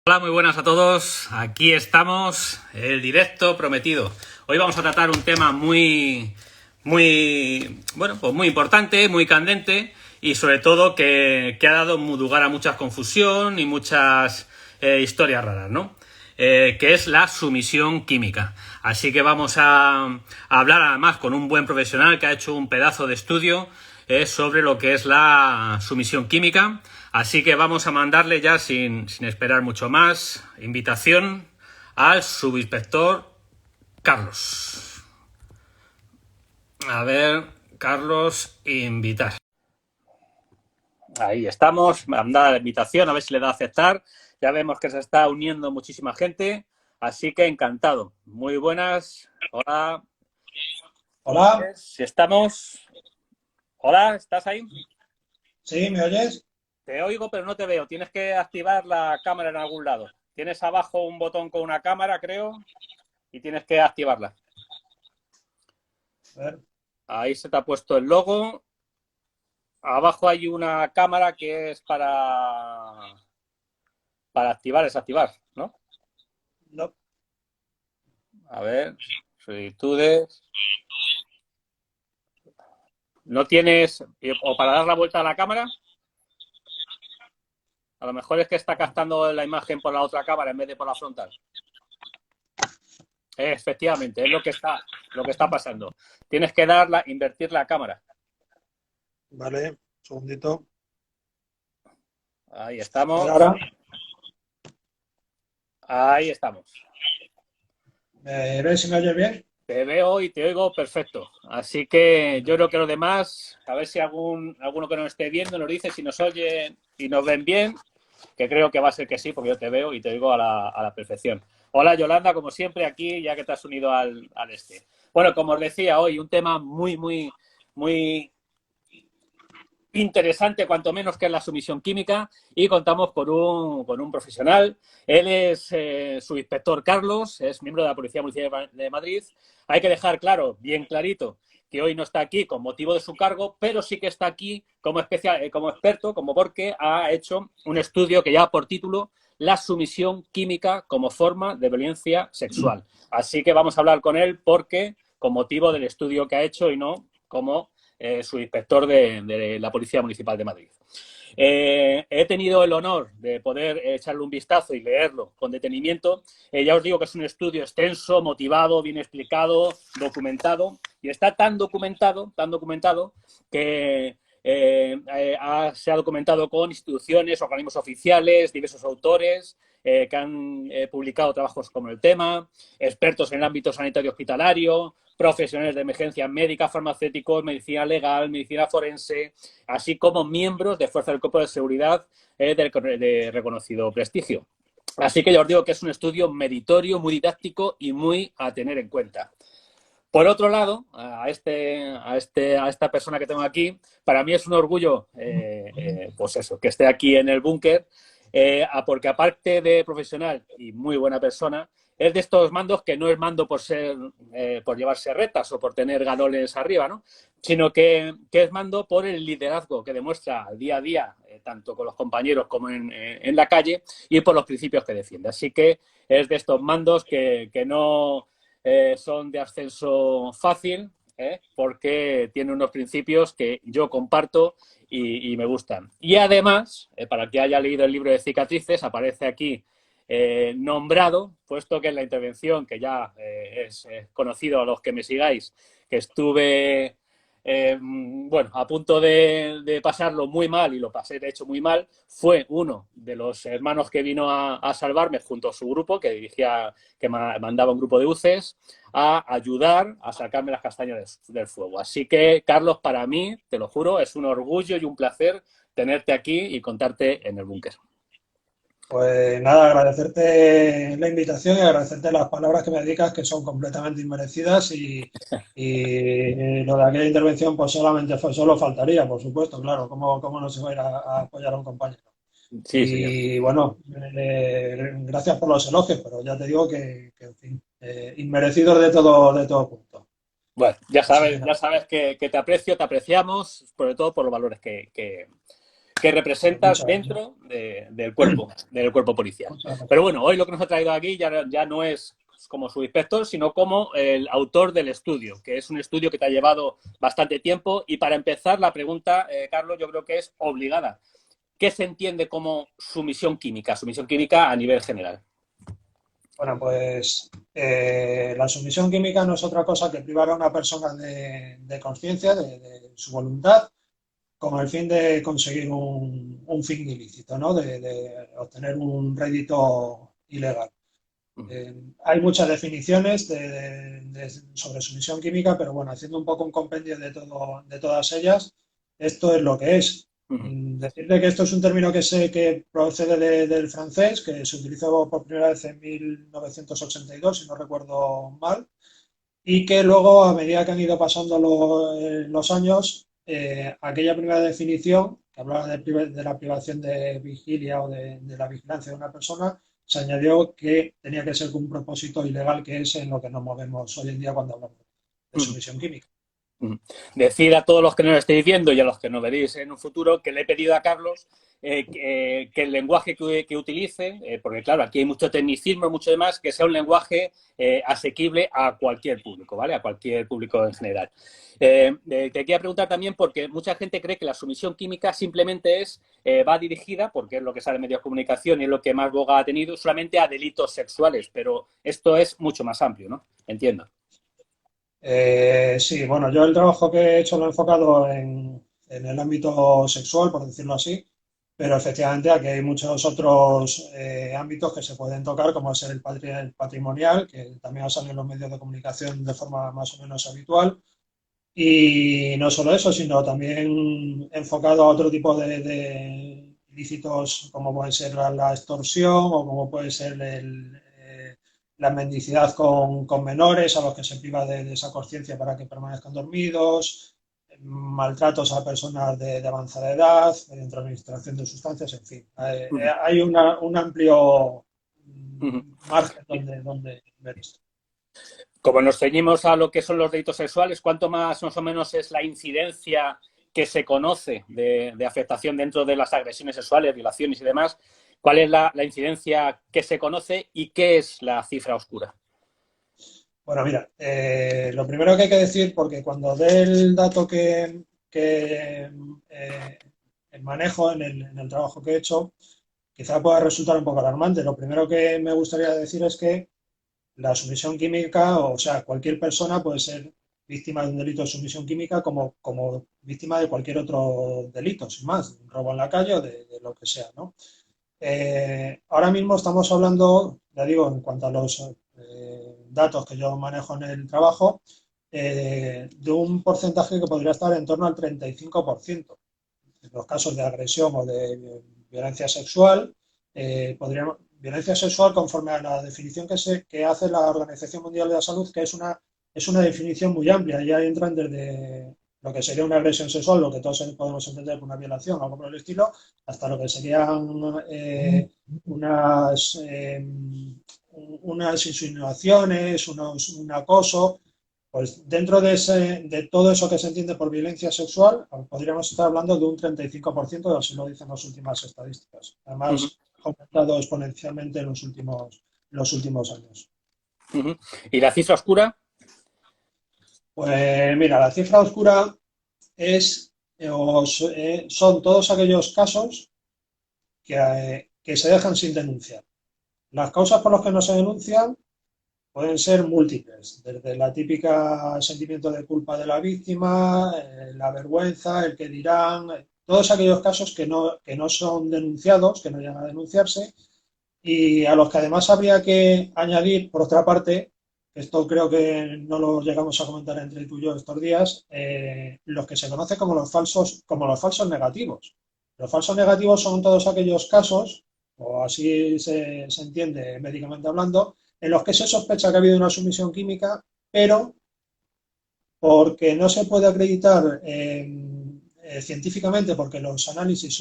Hola, muy buenas a todos. Aquí estamos, el directo prometido. Hoy vamos a tratar un tema muy importante, muy candente y sobre todo que ha dado lugar a mucha confusión y muchas historias raras, ¿no? Que es la sumisión química. Así que vamos a hablar además con un buen profesional que ha hecho un pedazo de estudio sobre lo que es la sumisión química. Así que vamos a mandarle ya sin esperar mucho más, invitación al subinspector Carlos. A ver, Carlos, invitar. Ahí estamos, mandar la invitación, a ver si le da a aceptar. Ya vemos que se está uniendo muchísima gente, así que encantado. Muy buenas, hola. Hola, Si estamos... Hola, ¿estás ahí? ¿sí? ¿Me oyes? Te oigo, pero no te veo. Tienes que activar la cámara en algún lado. Tienes abajo un botón con una cámara, creo, y tienes que activarla. A ver, Ahí se te ha puesto el logo. Abajo hay una cámara que es para activar, desactivar, ¿no? no, A ver, solicitudes. ¿No tienes, o para dar la vuelta a la cámara? A lo mejor es que está captando la imagen por la otra cámara en vez de por la frontal. Efectivamente, es lo que está pasando. Tienes que invertir la cámara. vale, un segundito. Ahí A ver, estamos. ahora, Ahí estamos. ¿me ves si me oyes bien? Te veo y te oigo perfecto. Así que yo creo que los demás, a ver si alguno que nos esté viendo nos dice si nos oyen y nos ven bien, que creo que va a ser que sí, porque yo te veo y te oigo a la perfección. Hola Yolanda, como siempre aquí, ya que te has unido al este. Bueno, como os decía hoy, un tema muy interesante, cuanto menos, que es la sumisión química, y contamos con un profesional. Él es su inspector Carlos, es miembro de la Policía Municipal de Madrid. Hay que dejar claro, bien clarito, que hoy no está aquí con motivo de su cargo, pero sí que está aquí como experto, como porque ha hecho un estudio que lleva por título La sumisión química como forma de violencia sexual. Así que vamos a hablar con él porque, con motivo del estudio que ha hecho y no como su inspector de la Policía Municipal de Madrid. He tenido el honor de poder echarle un vistazo y leerlo con detenimiento. Ya os digo que es un estudio extenso, motivado, bien explicado, documentado, y está tan documentado que se ha documentado con instituciones, organismos oficiales, diversos autores que han publicado trabajos como el tema, expertos en el ámbito sanitario hospitalario, profesionales de emergencia médica, farmacéuticos, medicina legal, medicina forense, así como miembros de fuerzas del Cuerpo de Seguridad de reconocido prestigio. Así que ya os digo que es un estudio meritorio, muy didáctico y muy a tener en cuenta. Por otro lado, a esta persona que tengo aquí, para mí es un orgullo, pues eso, que esté aquí en el búnker, porque aparte de profesional y muy buena persona, es de estos mandos que no es mando por llevarse retas o por tener galones arriba, ¿no? Sino que es mando por el liderazgo que demuestra día a día, tanto con los compañeros como en la calle, y por los principios que defiende. Así que es de estos mandos que no son de ascenso fácil, porque tiene unos principios que yo comparto y me gustan. Y además, para el que haya leído el libro de cicatrices, aparece aquí nombrado, puesto que en la intervención, que ya es conocido a los que me sigáis, que estuve bueno, a punto de pasarlo muy mal, y lo pasé de hecho muy mal, fue uno de los hermanos que vino a salvarme junto a su grupo, que dirigía, que mandaba un grupo de buces, a ayudar a sacarme las castañas del fuego. Así que, Carlos, para mí, te lo juro, es un orgullo y un placer tenerte aquí y contarte en el búnker. Pues nada, agradecerte la invitación y agradecerte las palabras que me dedicas, que son completamente inmerecidas y lo de aquella intervención, pues solamente fue, solo faltaría, por supuesto, claro, cómo no se va a ir a apoyar a un compañero. Sí, señor. Y bueno, gracias por los elogios, pero ya te digo que en fin, inmerecidos de todo punto. Bueno, Así que ya nada. sabes que te aprecio, te apreciamos, sobre todo por los valores que Pues representas muchas gracias. dentro del cuerpo policial. Muchas gracias. Pero bueno, hoy lo que nos ha traído aquí ya no es como subinspector, sino como el autor del estudio, que es un estudio que te ha llevado bastante tiempo. Y para empezar, la pregunta, Carlos, yo creo que es obligada. ¿Qué se entiende como sumisión química a nivel general? Bueno, pues la sumisión química no es otra cosa que privar a una persona de conciencia, de su voluntad, con el fin de conseguir un fin ilícito, ¿no? De obtener un rédito ilegal. Hay muchas definiciones sobre sumisión química, pero bueno, haciendo un poco un compendio de todas ellas, esto es lo que es. Decirte que esto es un término que procede del francés, que se utilizó por primera vez en 1982, si no recuerdo mal, y que luego, a medida que han ido pasando los años, aquella primera definición, que hablaba de la privación de vigilia o de la vigilancia de una persona, se añadió que tenía que ser con un propósito ilegal, que es en lo que nos movemos hoy en día cuando hablamos de sumisión química. Decir a todos los que nos estéis viendo y a los que nos veréis en un futuro que le he pedido a Carlos que el lenguaje que utilice, porque claro, aquí hay mucho tecnicismo, mucho demás, que sea un lenguaje asequible a cualquier público, ¿vale? A cualquier público en general. Te quería preguntar también porque mucha gente cree que la sumisión química simplemente va dirigida, porque es lo que sale en medios de comunicación y es lo que más boga ha tenido, solamente a delitos sexuales, pero esto es mucho más amplio, ¿no? Entiendo. Sí, bueno, yo el trabajo que he hecho lo he enfocado en el ámbito sexual, por decirlo así, pero efectivamente aquí hay muchos otros ámbitos que se pueden tocar, como es el patrimonial, que también ha salido en los medios de comunicación de forma más o menos habitual. Y no solo eso, sino también enfocado a otro tipo de ilícitos, como puede ser la extorsión o como puede ser la mendicidad con menores a los que se priva de esa conciencia para que permanezcan dormidos, maltratos a personas de avanzada edad, mediante la administración de sustancias, en fin. Hay un amplio margen donde ver esto. Como nos ceñimos a lo que son los delitos sexuales, ¿cuánto más o menos es la incidencia que se conoce de afectación dentro de las agresiones sexuales, violaciones y demás? ¿Cuál es la incidencia que se conoce y qué es la cifra oscura? Bueno, mira, lo primero que hay que decir, porque cuando dé el dato que manejo en el trabajo que he hecho, quizá pueda resultar un poco alarmante. Lo primero que me gustaría decir es que la sumisión química, o sea, cualquier persona puede ser víctima de un delito de sumisión química como víctima de cualquier otro delito, sin más, un robo en la calle o de lo que sea, ¿no? Ahora mismo estamos hablando, ya digo, en cuanto a los datos que yo manejo en el trabajo, de un porcentaje que podría estar en torno al 35%. En los casos de agresión o de violencia sexual, violencia sexual conforme a la definición que hace la Organización Mundial de la Salud, que es una definición muy amplia. Ya entran desde lo que sería una agresión sexual, lo que todos podemos entender por una violación, algo por el estilo, hasta lo que serían unas, unas insinuaciones, un acoso. Pues dentro de todo eso que se entiende por violencia sexual, podríamos estar hablando de un 35%, así lo dicen las últimas estadísticas. Uh -huh. Además, ha aumentado exponencialmente en los últimos años. Uh -huh. ¿Y la cifra oscura? Pues mira, la cifra oscura son todos aquellos casos que se dejan sin denunciar. Las causas por las que no se denuncian pueden ser múltiples, desde la típica sentimiento de culpa de la víctima, la vergüenza, el que dirán, todos aquellos casos que no son denunciados, que no llegan a denunciarse, y a los que además habría que añadir, por otra parte, esto creo que no lo llegamos a comentar entre tú y yo estos días, los que se conocen como los falsos negativos. Los falsos negativos son todos aquellos casos, o así se entiende médicamente hablando, en los que se sospecha que ha habido una sumisión química, pero porque no se puede acreditar científicamente, porque los análisis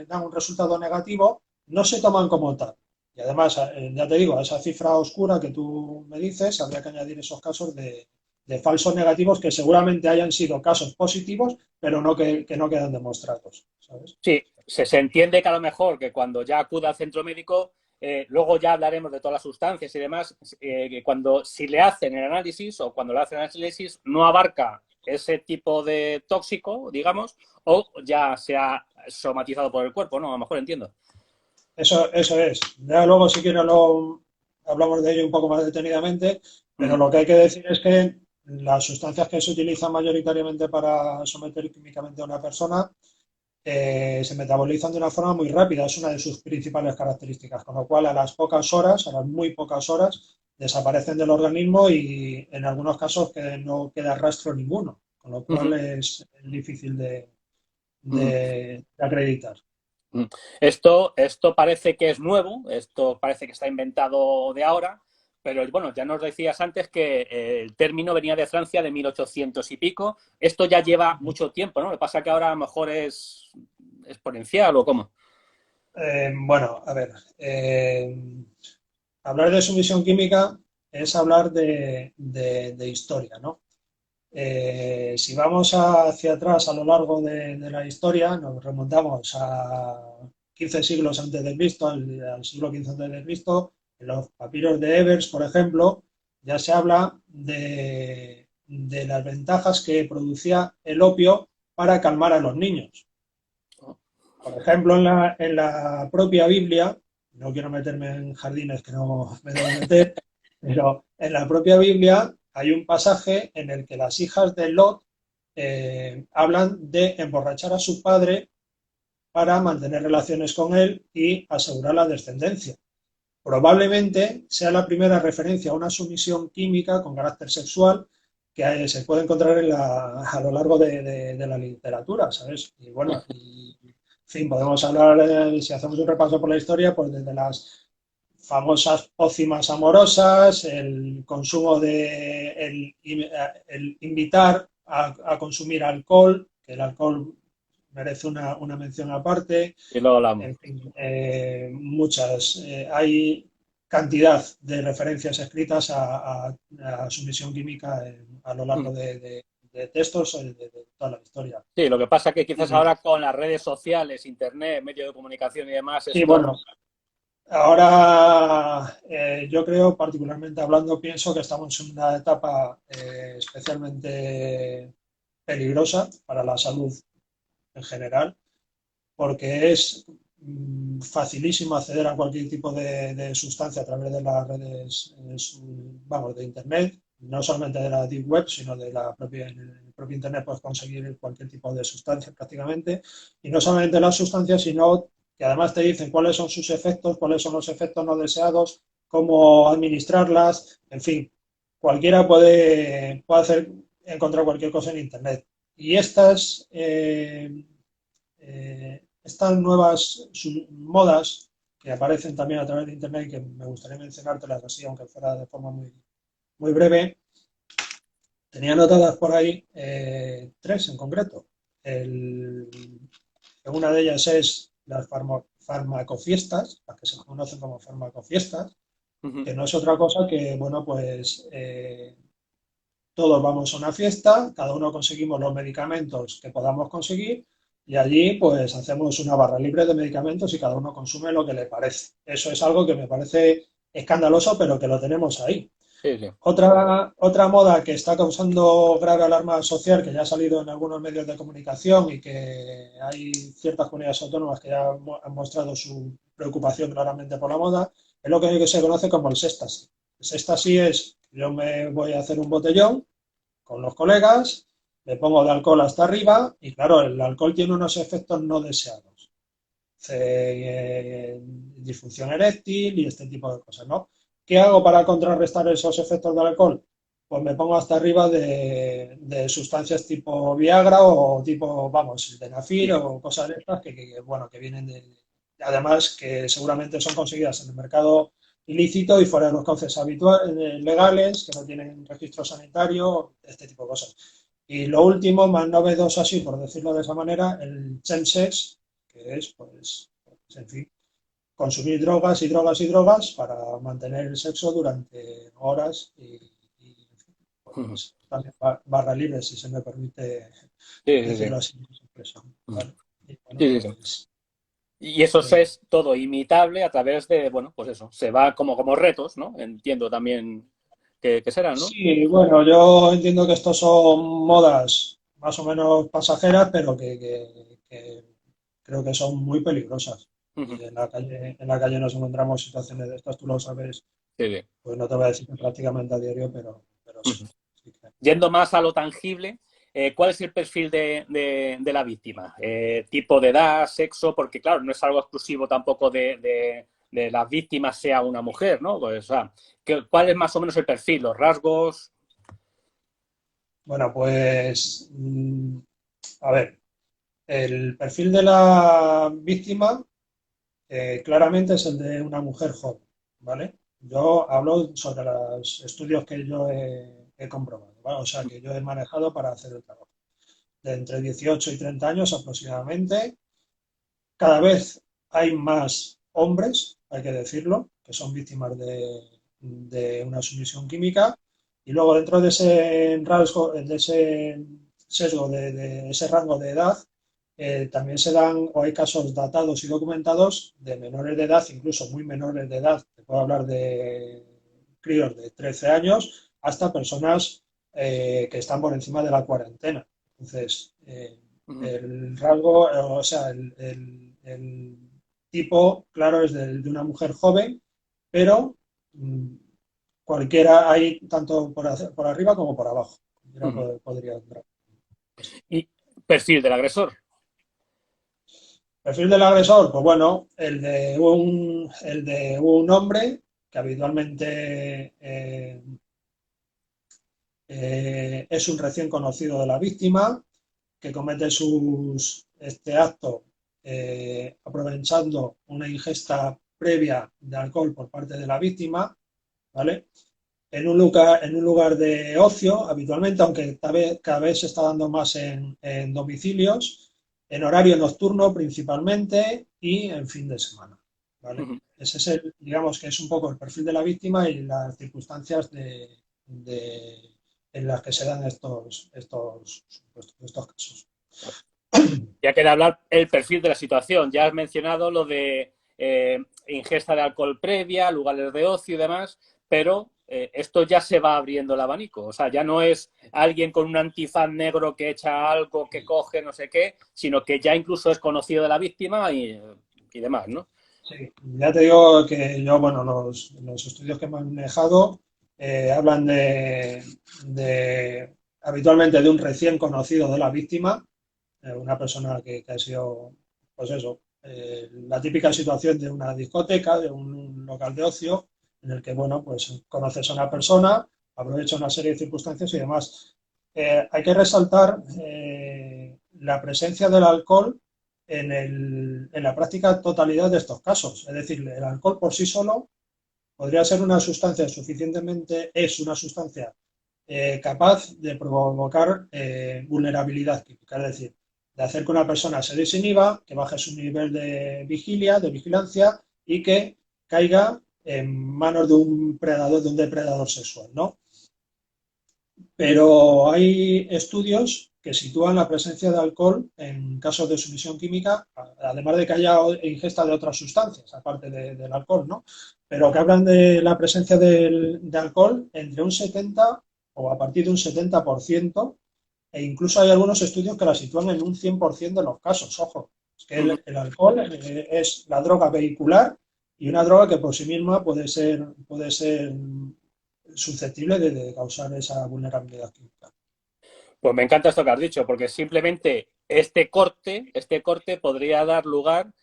dan un resultado negativo, no se toman como tal. Y además, ya te digo, a esa cifra oscura que tú me dices, habría que añadir esos casos de de falsos negativos que seguramente hayan sido casos positivos, pero no que no quedan demostrados, ¿sabes? Sí, se entiende que a lo mejor que cuando ya acuda al centro médico, luego ya hablaremos de todas las sustancias y demás, que cuando si le hacen el análisis o cuando le hacen el análisis no abarca ese tipo de tóxico, digamos, o ya se ha somatizado por el cuerpo, ¿no? A lo mejor entiendo. Eso es. Ya luego, si quieres, lo, hablamos de ello un poco más detenidamente, pero Ujú. lo que hay que decir es que las sustancias que se utilizan mayoritariamente para someter químicamente a una persona se metabolizan de una forma muy rápida, es una de sus principales características, con lo cual a las pocas horas, a las muy pocas horas, desaparecen del organismo y en algunos casos que no queda rastro ninguno, con lo cual Ujú. es difícil Ujú. de acreditar. Esto parece que es nuevo, esto parece que está inventado de ahora, pero bueno, ya nos decías antes que el término venía de Francia de 1800 y pico. Esto ya lleva mucho tiempo, ¿no? Lo que pasa que ahora a lo mejor es exponencial o cómo. Bueno, a ver, hablar de sumisión química es hablar de historia, ¿no? Si vamos hacia atrás a lo largo de la historia, nos remontamos a 15 siglos antes de Cristo, al siglo XV antes de Cristo, en los papiros de Ebers, por ejemplo, ya se habla de las ventajas que producía el opio para calmar a los niños. Por ejemplo, en la propia Biblia, no quiero meterme en jardines que no me debo meter, pero en la propia Biblia hay un pasaje en el que las hijas de Lot hablan de emborrachar a su padre para mantener relaciones con él y asegurar la descendencia. Probablemente sea la primera referencia a una sumisión química con carácter sexual que se puede encontrar a lo largo de la literatura, ¿sabes? Y bueno, en fin, podemos hablar, si hacemos un repaso por la historia, pues desde las famosas pócimas amorosas, el consumo el invitar a consumir alcohol, que el alcohol merece una mención aparte, Y luego hablamos. en fin, hay cantidad de referencias escritas a sumisión química a lo largo de textos de toda la historia. Sí, lo que pasa que quizás Y, ahora con las redes sociales, internet, medio de comunicación y demás, sí, esto... bueno, ahora yo creo, particularmente hablando, pienso que estamos en una etapa especialmente peligrosa para la salud en general, porque es facilísimo acceder a cualquier tipo de sustancia a través de las redes, vamos, de Internet, no solamente de la Deep Web, sino de la propia, en el propio Internet puedes conseguir cualquier tipo de sustancia prácticamente, y no solamente las sustancias, sino que además te dicen cuáles son sus efectos, cuáles son los efectos no deseados, cómo administrarlas, en fin, cualquiera puede hacer, encontrar cualquier cosa en Internet. Y estas nuevas modas que aparecen también a través de Internet y que me gustaría mencionártelas así, aunque fuera de forma muy breve, tenía anotadas por ahí tres en concreto. El, una de ellas es las farmacofiestas, las que se conocen como farmacofiestas, Ujú. que no es otra cosa que, bueno, pues todos vamos a una fiesta, cada uno conseguimos los medicamentos que podamos conseguir y allí pues hacemos una barra libre de medicamentos y cada uno consume lo que le parece. Eso es algo que me parece escandaloso, pero que lo tenemos ahí. Sí, sí. Otra moda que está causando grave alarma social, que ya ha salido en algunos medios de comunicación y que hay ciertas comunidades autónomas que ya han mostrado su preocupación claramente por la moda, es lo que se conoce como el sextasy. El sextasy es, yo me voy a hacer un botellón con los colegas, le pongo de alcohol hasta arriba y claro, el alcohol tiene unos efectos no deseados. Disfunción eréctil y este tipo de cosas, ¿no? ¿Qué hago para contrarrestar esos efectos del alcohol? Pues me pongo hasta arriba de sustancias tipo Viagra o tipo, vamos, Denafil o cosas de estas bueno, que vienen además que seguramente son conseguidas en el mercado ilícito y fuera de los cauces habituales, legales, que no tienen registro sanitario, este tipo de cosas. Y lo último, más novedoso así, por decirlo de esa manera, el chemsex, que es, pues, en fin, consumir drogas y drogas para mantener el sexo durante horas y pues también barra libre, si se me permite Sí, sí, decirlo sí. así, esa expresión, ¿vale? Y bueno, Sí, sí, sí. pues Y eso eh, es todo imitable a través de, bueno, pues eso, se va como retos, ¿no? Entiendo también que serán, ¿no? sí, bueno, yo entiendo que estos son modas más o menos pasajeras, pero que creo que son muy peligrosas. Ujú. Y en la calle nos encontramos situaciones de estas, tú lo sabes, Sí, sí. pues no te voy a decir que prácticamente a diario, pero sí. Ujú. Sí Yendo más a lo tangible, ¿cuál es el perfil de la víctima? ¿Tipo de edad, sexo? Porque, claro, no es algo exclusivo tampoco de las víctimas sea una mujer, ¿no? Pues, o sea, ¿cuál es más o menos el perfil? ¿Los rasgos? Bueno, pues a ver, el perfil de la víctima claramente es el de una mujer joven, ¿vale? Yo hablo sobre los estudios que yo he comprobado, ¿vale? O sea, que yo he manejado para hacer el trabajo. De entre 18 y 30 años aproximadamente. Cada vez hay más hombres, hay que decirlo, que son víctimas de una sumisión química. Y luego dentro de ese rasgo, de ese sesgo, de ese rango de edad, también se dan o hay casos datados y documentados de menores de edad, incluso muy menores de edad. Te puedo hablar de críos de 13 años hasta personas que están por encima de la cuarentena. Entonces, Ujú. el rasgo, o sea, el tipo, claro, es de una mujer joven, pero cualquiera hay tanto por arriba como por abajo. Cualquiera Ujú. podría entrar. Y perfil del agresor. Perfil del agresor, pues bueno, el de un hombre que habitualmente es un recién conocido de la víctima, que comete este acto aprovechando una ingesta previa de alcohol por parte de la víctima, ¿vale? En un lugar de ocio, habitualmente, aunque cada vez se está dando más en domicilios, en horario nocturno principalmente y en fin de semana, ¿vale? Ujú. Ese es digamos que es un poco el perfil de la víctima y las circunstancias en las que se dan estos casos. Ya queda hablar el perfil de la situación. Ya has mencionado lo de ingesta de alcohol previa, lugares de ocio y demás, pero esto ya se va abriendo el abanico. O sea, ya no es alguien con un antifaz negro que echa algo, que coge, no sé qué, sino que ya incluso es conocido de la víctima y demás, ¿no? Sí, ya te digo que yo, bueno, los estudios que he manejado hablan habitualmente de un recién conocido de la víctima, una persona que ha sido, pues eso, la típica situación de una discoteca, de un local de ocio, en el que, bueno, pues conoces a una persona, aprovecha una serie de circunstancias y demás. Hay que resaltar la presencia del alcohol en la práctica totalidad de estos casos. Es decir, el alcohol por sí solo podría ser una sustancia es una sustancia capaz de provocar vulnerabilidad química, es decir, de hacer que una persona se desinhiba, que baje su nivel de vigilia, de vigilancia y que caiga en manos de un depredador sexual, ¿no? Pero hay estudios que sitúan la presencia de alcohol en casos de sumisión química, además de que haya ingesta de otras sustancias, aparte del alcohol, ¿no? Pero que hablan de la presencia de alcohol entre un 70 o a partir de un 70%, e incluso hay algunos estudios que la sitúan en un 100% de los casos. Ojo, es que Uh -huh. el alcohol es la droga vehicular y una droga que por sí misma puede ser susceptible de causar esa vulnerabilidad química. Pues me encanta esto que has dicho, porque simplemente este corte podría dar lugar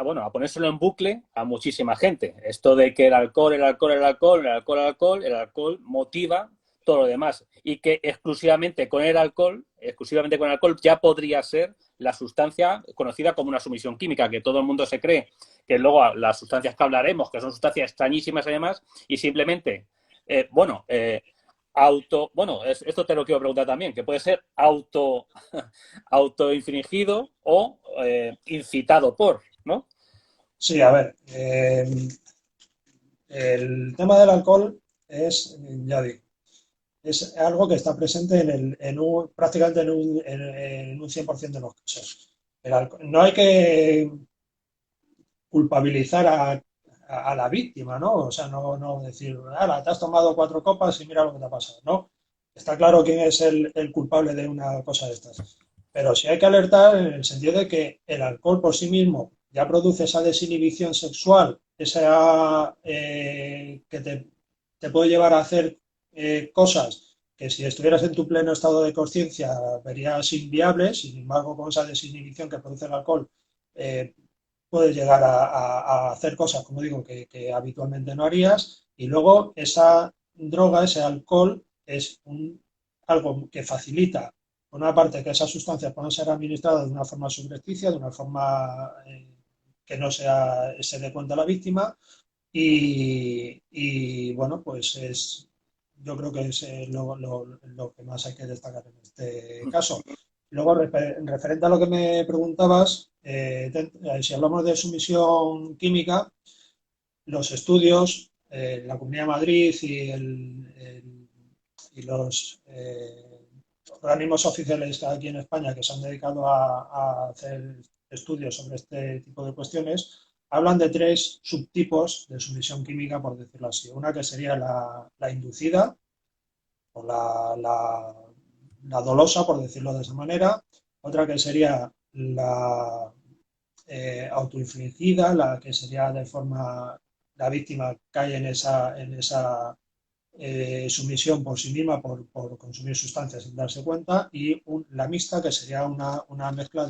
bueno, a ponérselo en bucle a muchísima gente. Esto de que el alcohol, el alcohol, el alcohol, el alcohol, el alcohol, el alcohol motiva todo lo demás. Y que exclusivamente con el alcohol ya podría ser la sustancia conocida como una sumisión química, que todo el mundo se cree que luego las sustancias que hablaremos, que son sustancias extrañísimas además, y simplemente, bueno, esto te lo quiero preguntar también, que puede ser autoinfringido o incitado por, ¿no? Sí, a ver, el tema del alcohol es, ya digo, es algo que está presente prácticamente en un 100% de los casos. No hay que culpabilizar a la víctima, ¿no? O sea, no decir, te has tomado 4 copas y mira lo que te ha pasado, ¿no? Está claro quién es el culpable de una cosa de estas. Pero sí hay que alertar en el sentido de que el alcohol por sí mismo ya produce esa desinhibición sexual, esa que te puede llevar a hacer cosas que si estuvieras en tu pleno estado de conciencia verías inviables, sin embargo, con esa desinhibición que produce el alcohol, eh, puedes llegar a hacer cosas, como digo, que habitualmente no harías. Y luego esa droga, ese alcohol, es algo que facilita, por una parte, que esas sustancias puedan ser administradas de una forma subrepticia, de una forma que no se dé cuenta a la víctima. Bueno, pues yo creo que es lo que más hay que destacar en este caso. Luego, referente a lo que me preguntabas, si hablamos de sumisión química, los estudios, la Comunidad de Madrid y los organismos oficiales aquí en España que se han dedicado a hacer estudios sobre este tipo de cuestiones, hablan de 3 subtipos de sumisión química, por decirlo así. Una que sería la inducida o la dolosa, por decirlo de esa manera. Otra que sería la autoinfligida, la que sería de forma, la víctima cae en esa sumisión por sí misma, por consumir sustancias sin darse cuenta, y la mixta, que sería una mezcla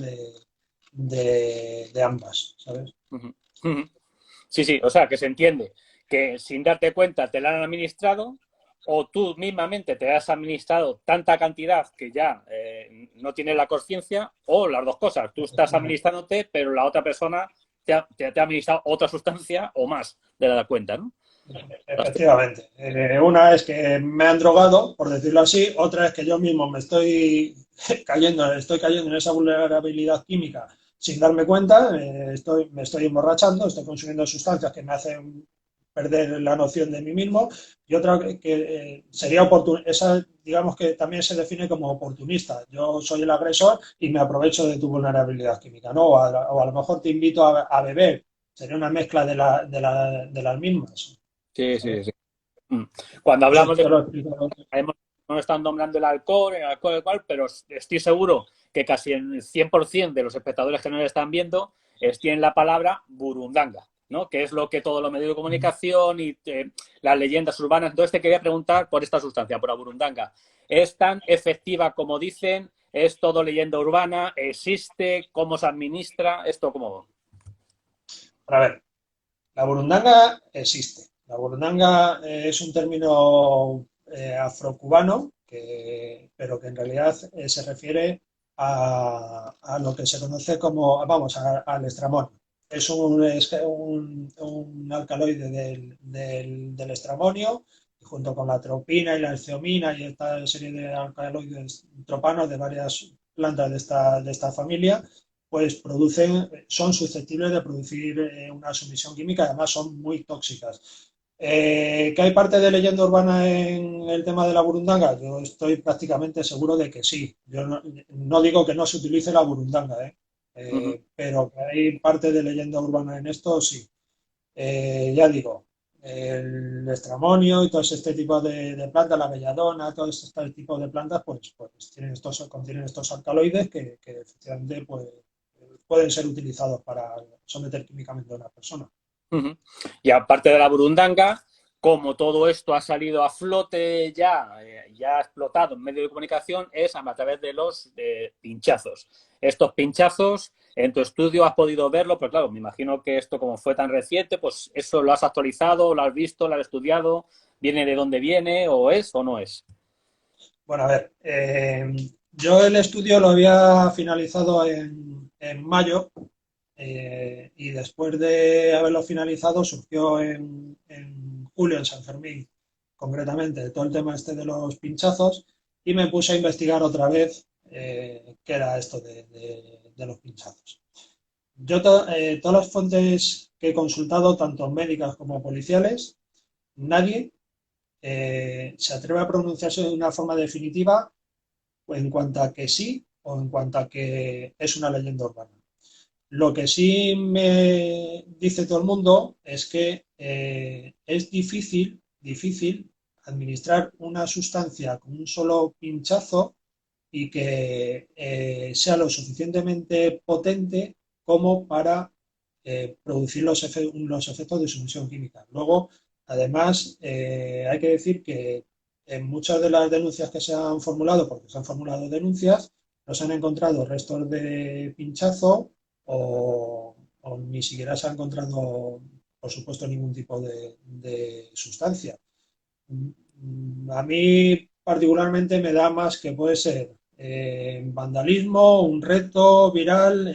de ambas, ¿sabes? Ujú, ujú. Sí, sí, o sea, que se entiende que sin darte cuenta te la han administrado o tú mismamente te has administrado tanta cantidad que ya no tienes la conciencia, o las dos cosas, tú estás administrándote, pero la otra persona te ha administrado otra sustancia o más de la cuenta, ¿no? Efectivamente. Una es que me han drogado, por decirlo así, otra es que yo mismo estoy cayendo en esa vulnerabilidad química sin darme cuenta, me estoy emborrachando, estoy consumiendo sustancias que me hacen perder la noción de mí mismo, y otra que sería oportunista, esa digamos que también se define como oportunista. Yo soy el agresor y me aprovecho de tu vulnerabilidad química, ¿no? O a lo mejor te invito a beber, sería una mezcla de las mismas. Sí, sí, ¿Sabes? sí. Mm. Cuando No sé hablamos si te de lo he explicado. hemos, no están nombrando el alcohol, pero estoy seguro que casi el 100% de los espectadores que nos están viendo tienen la palabra burundanga, ¿no? Que es lo que todos los medios de comunicación y las leyendas urbanas. Entonces te quería preguntar por esta sustancia, por la burundanga. ¿Es tan efectiva como dicen? ¿Es todo leyenda urbana? ¿Existe? ¿Cómo se administra? ¿Esto cómo? A ver, la burundanga existe. La burundanga es un término afrocubano, pero que en realidad se refiere a lo que se conoce como, vamos, al estramonio. Es un alcaloide del estramonio, y junto con la tropina y la eceomina y esta serie de alcaloides tropanos de varias plantas de esta familia, pues son susceptibles de producir una sumisión química, además son muy tóxicas. ¿Que hay parte de leyenda urbana en el tema de la burundanga? Yo estoy prácticamente seguro de que sí. Yo no digo que no se utilice la burundanga, Uh -huh. pero que hay parte de leyenda urbana en esto, sí. Ya digo, el estramonio y todo este tipo de plantas, la belladona, todo este tipo de plantas, pues contienen estos alcaloides que efectivamente pues, pueden ser utilizados para someter químicamente a una persona. Uh -huh. Y aparte de la burundanga, como todo esto ha salido a flote ya ha explotado en medios de comunicación, es a través de los pinchazos. Estos pinchazos, en tu estudio has podido verlo, pero claro, me imagino que esto como fue tan reciente, pues eso lo has actualizado, lo has visto, lo has estudiado, viene de dónde viene, o es o no es. Bueno, a ver, yo el estudio lo había finalizado en mayo, y después de haberlo finalizado surgió en julio, en San Fermín, concretamente, todo el tema este de los pinchazos, y me puse a investigar otra vez qué era esto de los pinchazos. Todas las fuentes que he consultado, tanto médicas como policiales, nadie se atreve a pronunciarse de una forma definitiva o en cuanto a que sí o en cuanto a que es una leyenda urbana. Lo que sí me dice todo el mundo es que es difícil administrar una sustancia con un solo pinchazo y que sea lo suficientemente potente como para producir los efectos de sumisión química. Luego, además, hay que decir que en muchas de las denuncias que se han formulado, porque se han formulado denuncias, no se han encontrado restos de pinchazo o ni siquiera se ha encontrado, por supuesto, ningún tipo de sustancia. A mí particularmente me da más que puede ser vandalismo, un reto viral,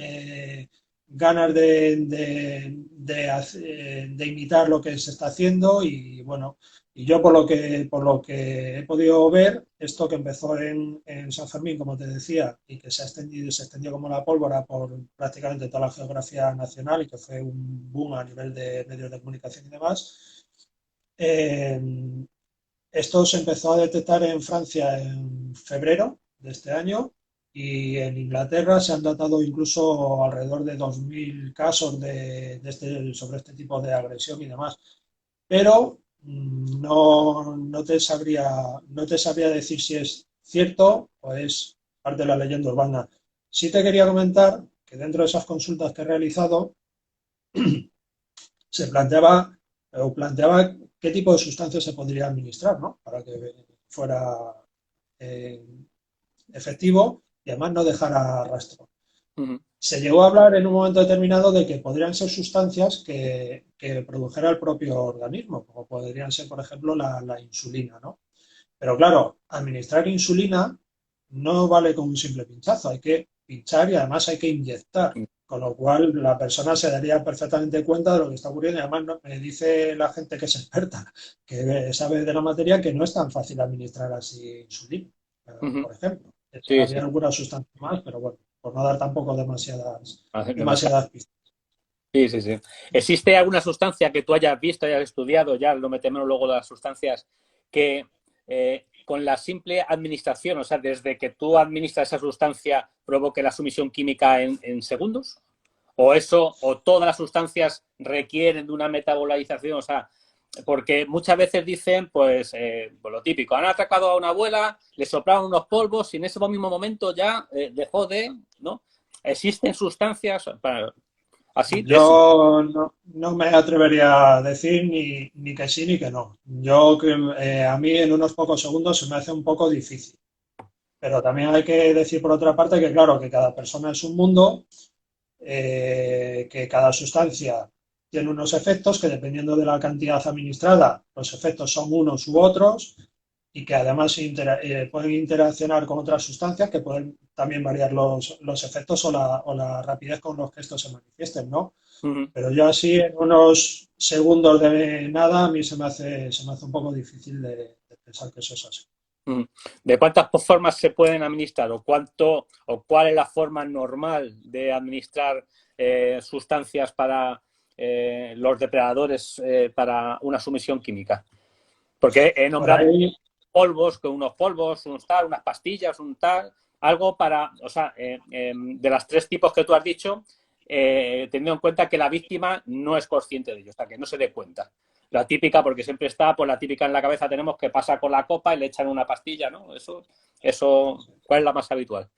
ganas de imitar lo que se está haciendo y bueno, y yo por lo que he podido ver, esto que empezó en San Fermín, como te decía, y que se extendió como la pólvora por prácticamente toda la geografía nacional y que fue un boom a nivel de medios de comunicación y demás. eh, Esto se empezó a detectar en Francia en febrero de este año y en Inglaterra se han datado incluso alrededor de 2.000 casos sobre este tipo de agresión y demás. Pero no te sabría decir si es cierto o es parte de la leyenda urbana. Sí te quería comentar que dentro de esas consultas que he realizado se planteaba qué tipo de sustancias se podría administrar, ¿no? Para que fuera eh, efectivo y además no dejara rastro. Ujú. Se llegó a hablar en un momento determinado de que podrían ser sustancias que produjera el propio organismo, como podrían ser, por ejemplo, la insulina, ¿no? Pero claro, administrar insulina no vale con un simple pinchazo, hay que pinchar y además hay que inyectar, con lo cual la persona se daría perfectamente cuenta de lo que está ocurriendo y además me dice la gente que es experta, que sabe de la materia, que no es tan fácil administrar así insulina, Ujú. por ejemplo. Sí, Había sí. algunas sustancias más, pero bueno, por no dar tampoco demasiadas, Demasiado. demasiadas pistas. Sí, sí, sí. ¿Existe alguna sustancia que tú hayas visto, hayas estudiado, ya lo metemos luego de las sustancias, que con la simple administración, o sea, desde que tú administras esa sustancia, provoque la sumisión química en segundos? ¿O eso, o todas las sustancias requieren de una metabolarización? O sea, porque muchas veces dicen, pues lo típico, han atracado a una abuela, le soplaron unos polvos y en ese mismo momento ya dejó de, ¿no? Existen sustancias, así, de ese. Yo no me atrevería a decir ni que sí ni que no. A mí en unos pocos segundos se me hace un poco difícil. Pero también hay que decir por otra parte que claro, que cada persona es un mundo, que cada sustancia tiene unos efectos que dependiendo de la cantidad administrada, los efectos son unos u otros y que además pueden interaccionar con otras sustancias que pueden también variar los efectos o la rapidez con los que estos se manifiesten, ¿no? Ujú. Pero yo así en unos segundos de nada a mí se me hace un poco difícil de pensar que eso es así. Mm. ¿De cuántas formas se pueden administrar o cuánto o cuál es la forma normal de administrar sustancias para los depredadores para una sumisión química? Porque he Por nombrado ahí, polvos, que unos polvos, unos tal, unas pastillas, un tal, algo para, o sea, de las tres tipos que tú has dicho, teniendo en cuenta que la víctima no es consciente de ello, hasta que no se dé cuenta. La típica, porque siempre está, pues la típica en la cabeza tenemos que pasa con la copa y le echan una pastilla, ¿no? Eso, ¿cuál es la más habitual?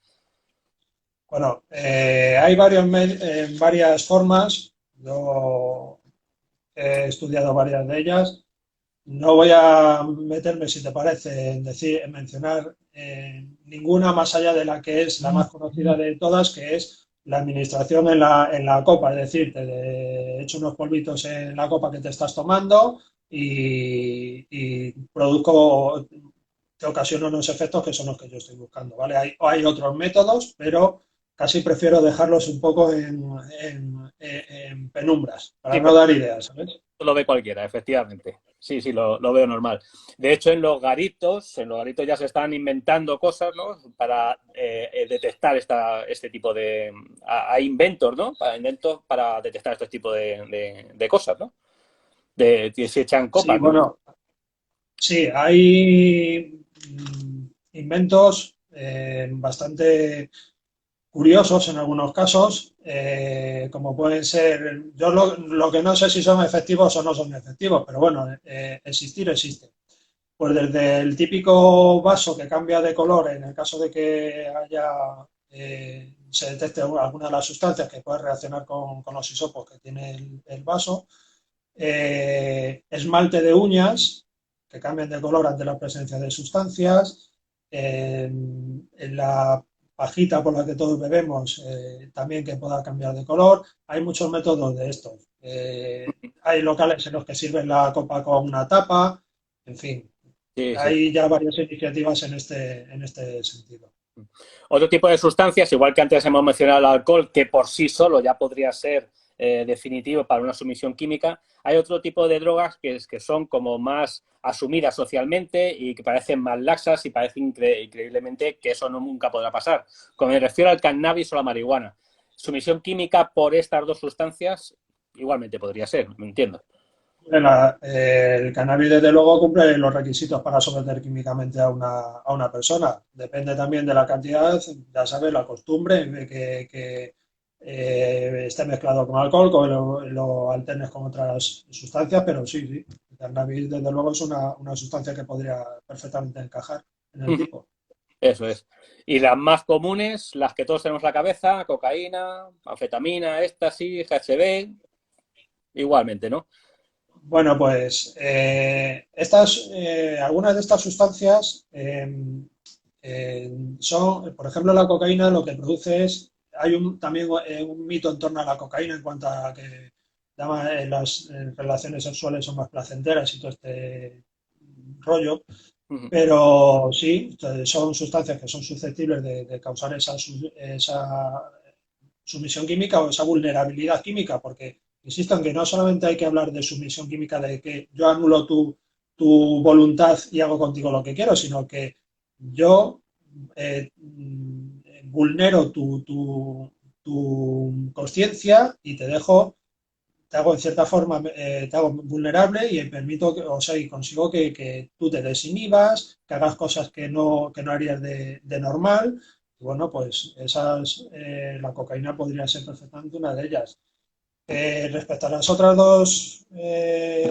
bueno, hay varias formas. Yo he estudiado varias de ellas. No voy a meterme, si te parece, en mencionar ninguna más allá de la que es la más conocida de todas, que es la administración en la copa. Es decir, te echo unos polvitos en la copa que te estás tomando y te ocasiono unos efectos que son los que yo estoy buscando, ¿vale? Hay otros métodos, pero casi prefiero dejarlos un poco en penumbras, para Sí, no porque dar ideas, ¿sabes? lo ve cualquiera, efectivamente. Sí, sí, lo veo normal. De hecho, en los garitos ya se están inventando cosas, ¿no? Para detectar este tipo de... Hay inventos, ¿no? Inventos para detectar este tipo de cosas, ¿no? Que se echan Sí, copas, ¿no? bueno, Sí, hay inventos bastante curiosos en algunos casos, como pueden ser, yo lo que no sé si son efectivos o no son efectivos, pero bueno, existir existe. Pues desde el típico vaso que cambia de color en el caso de que se detecte alguna de las sustancias que puede reaccionar con los hisopos que tiene el vaso, esmalte de uñas que cambian de color ante la presencia de sustancias, en la pajita por la que todos bebemos también que pueda cambiar de color. Hay muchos métodos de estos. Hay locales en los que sirven la copa con una tapa, en fin, Sí, sí. hay ya varias iniciativas en este sentido. Otro tipo de sustancias, igual que antes hemos mencionado el alcohol, que por sí solo ya podría ser definitivo para una sumisión química, hay otro tipo de drogas que son como más asumidas socialmente y que parecen más laxas y parece increíblemente que eso no, nunca podrá pasar. Como me refiero al cannabis o la marihuana. Sumisión química por estas dos sustancias igualmente podría ser, me entiendo. El cannabis, desde luego, cumple los requisitos para someter químicamente a una persona. Depende también de la cantidad, ya sabes, la costumbre, de que esté mezclado con alcohol, que lo alternes con otras sustancias, pero sí, sí, el cannabis, desde luego, es una sustancia que podría perfectamente encajar en el tipo. Eso es. Y las más comunes, las que todos tenemos en la cabeza, cocaína, anfetamina, éxtasis, GHB, igualmente, ¿no? Bueno, pues algunas de estas sustancias son, por ejemplo, la cocaína lo que produce es, hay también un mito en torno a la cocaína en cuanto a que las relaciones sexuales son más placenteras y todo este rollo, pero sí, son sustancias que son susceptibles de causar esa sumisión química o esa vulnerabilidad química, porque insisto en que no solamente hay que hablar de sumisión química, de que yo anulo tu voluntad y hago contigo lo que quiero, sino que yo vulnero tu conciencia y te hago en cierta forma, te hago vulnerable y permito, o sea, y consigo que tú te desinhibas, que hagas cosas que no harías de normal. Y bueno, pues la cocaína podría ser perfectamente una de ellas. Respecto a las otras dos